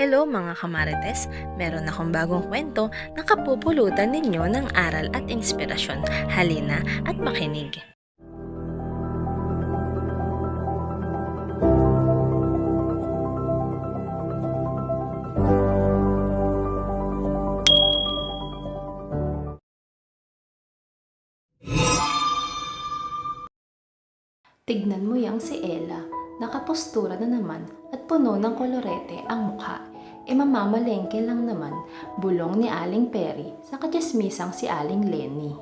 Hello mga kamarites, meron akong bagong kwento na kapupulutan ninyo ng aral at inspirasyon. Halina at makinig. Tignan mo yang si Ella, nakapostura na naman at puno ng kolorete ang mukha. Mamamalengke lang naman, bulong ni Aling Perry sa katsismisang si Aling Lenny.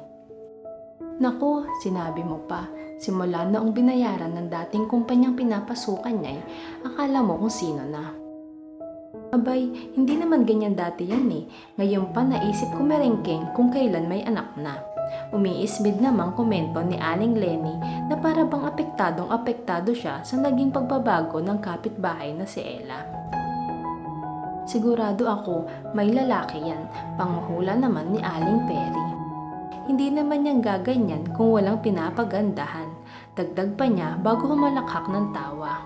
Naku, sinabi mo pa, simula noong binayaran ng dating kumpanyang pinapasukan niya, akala mo kung sino na. Abay, hindi naman ganyan dati yan eh. Ngayon pa naisip ko merengkeng kung kailan may anak na. Umiisbid namang komento ni Aling Lenny na para bang apektadong-apektado siya sa naging pagbabago ng kapitbahay na si Ella. Sigurado ako may lalaki yan, panghuhula naman ni Aling Perry. Hindi naman niyang gaganyan kung walang pinapagandahan. Dagdag pa niya bago humalakhak ng tawa.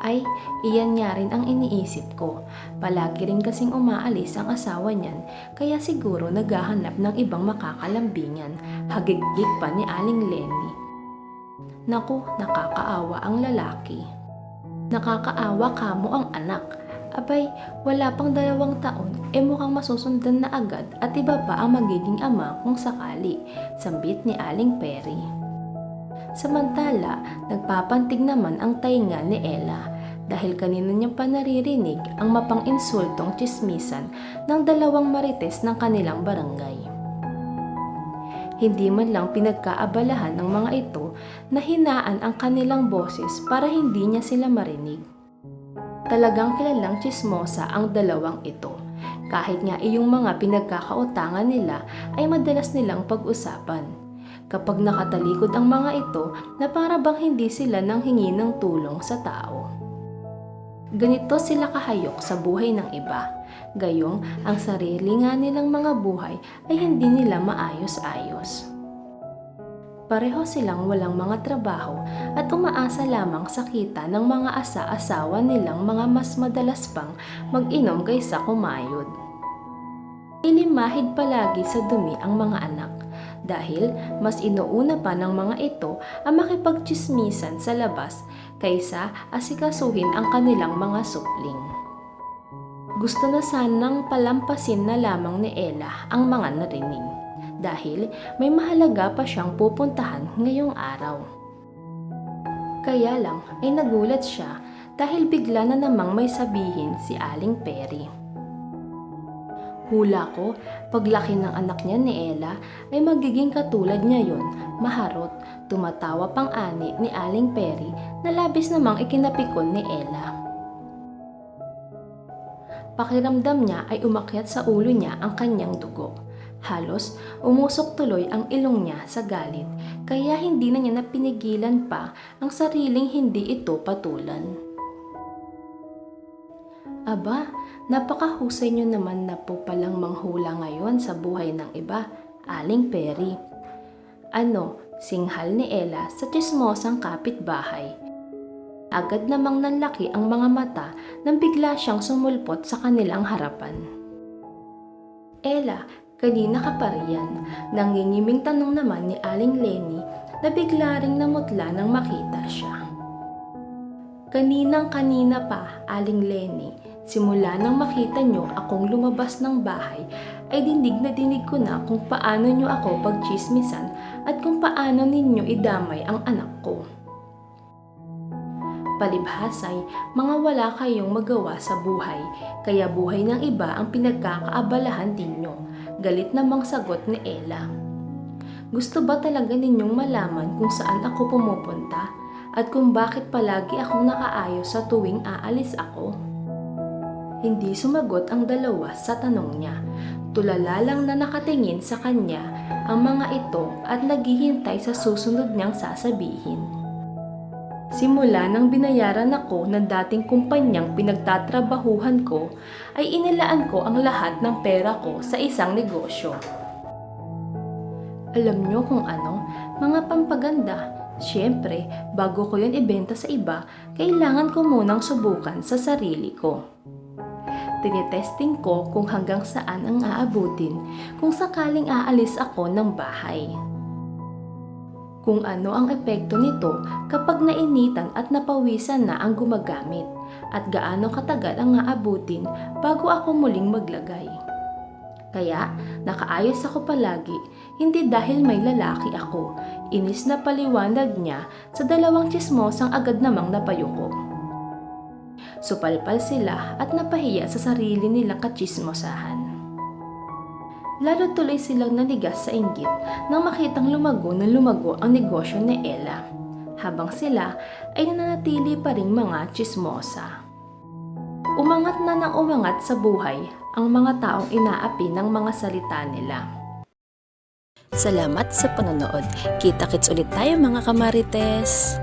Ay, iyan nga rin ang iniisip ko. Palagi rin kasing umaalis ang asawa niyan, kaya siguro naghahanap ng ibang makakalambingan. Hagigig pa ni Aling Lenny. Naku, nakakaawa ang lalaki. Nakakaawa kamo ang anak. Abay, wala pang 2 taon, mukhang masusundan na agad at iba pa ang magiging ama kung sakali, sambit ni Aling Perry. Samantala, nagpapantig naman ang tainga ni Ella dahil kanina niyang panaririnig ang mapang-insultong tsismisan ng 2 marites ng kanilang barangay. Hindi man lang pinagkaabalahan ng mga ito na hinaan ang kanilang boses para hindi niya sila marinig. Talagang kilalang tsismosa ang 2 ito. Kahit nga iyong mga pinagkakautangan nila ay madalas nilang pag-usapan. Kapag nakatalikod ang mga ito na para bang hindi sila nanghingi ng tulong sa tao. Ganito sila kahayok sa buhay ng iba. Gayong ang sarili nga nilang mga buhay ay hindi nila maayos-ayos. Pareho silang walang mga trabaho at umaasa lamang sa kita ng mga asa-asawa nilang mga mas madalas pang mag-inom kaysa kumayod. Ilimahid palagi sa dumi ang mga anak dahil mas inuuna pa ng mga ito ang makipagtsismisan sa labas kaysa asikasuhin ang kanilang mga supling. Gusto na sanang palampasin na lamang ni Ella ang mga narinig dahil may mahalaga pa siyang pupuntahan ngayong araw. Kaya lang ay nagulat siya dahil bigla na namang may sabihin si Aling Perry. Hula ko, paglaki ng anak niya ni Ella ay magiging katulad niya yon, maharot, tumatawa pang ani ni Aling Perry na labis namang ikinapikon ni Ella. Pakiramdam niya ay umakyat sa ulo niya ang kanyang dugo. Halos umusok tuloy ang ilong niya sa galit, kaya hindi na niya napinigilan pa ang sariling hindi ito patulan. Aba, napakahusay niyo naman na po palang manghula ngayon sa buhay ng iba, Aling Perry. Ano, singhal ni Ella sa tsismosang kapitbahay. Agad namang nanlaki ang mga mata nang bigla siyang sumulpot sa kanilang harapan. Ella, kanina ka pa riyan, nangingiming tanong naman ni Aling Lenny na bigla ring namutla nang makita siya. Kaninang-kanina pa, Aling Lenny, simula nang makita niyo akong lumabas ng bahay, ay dinig na dinig ko na kung paano niyo ako pagtsismisan at kung paano ninyo idamay ang anak ko. Palibhasay, mga wala kayong magawa sa buhay, kaya buhay ng iba ang pinagkakaabalahan ninyo. Galit namang sagot ni Ella. Gusto ba talaga ninyong malaman kung saan ako pumupunta at kung bakit palagi akong nakaayos sa tuwing aalis ako? Hindi sumagot ang 2 sa tanong niya. Tulala lang na nakatingin sa kanya ang mga ito at naghihintay sa susunod niyang sasabihin. Simula nang binayaran ako ng dating kumpanyang pinagtatrabahuhan ko, ay inilaan ko ang lahat ng pera ko sa isang negosyo. Alam nyo kung ano? Mga pampaganda. Siyempre, bago ko yun ibenta sa iba, kailangan ko munang subukan sa sarili ko. Tinetesting ko kung hanggang saan ang aabutin kung sakaling aalis ako ng bahay. Kung ano ang epekto nito kapag nainitan at napawisan na ang gumagamit at gaano katagal ang aabutin bago ako muling maglagay. Kaya nakaayos ako palagi, hindi dahil may lalaki ako. Inis na paliwanag niya sa dalawang tsismosang agad namang napayuko. Supalpal sila at napahiya sa sarili nilang katsismosahan. Lalo tuloy silang nanigas sa inggit nang makitang lumago ng lumago ang negosyo ni Ella, habang sila ay nananatili pa ring mga tsismosa. Umangat na ng umangat sa buhay ang mga taong inaapi ng mga salita nila. Salamat sa panonood. Kita-kits ulit tayo mga kamarites!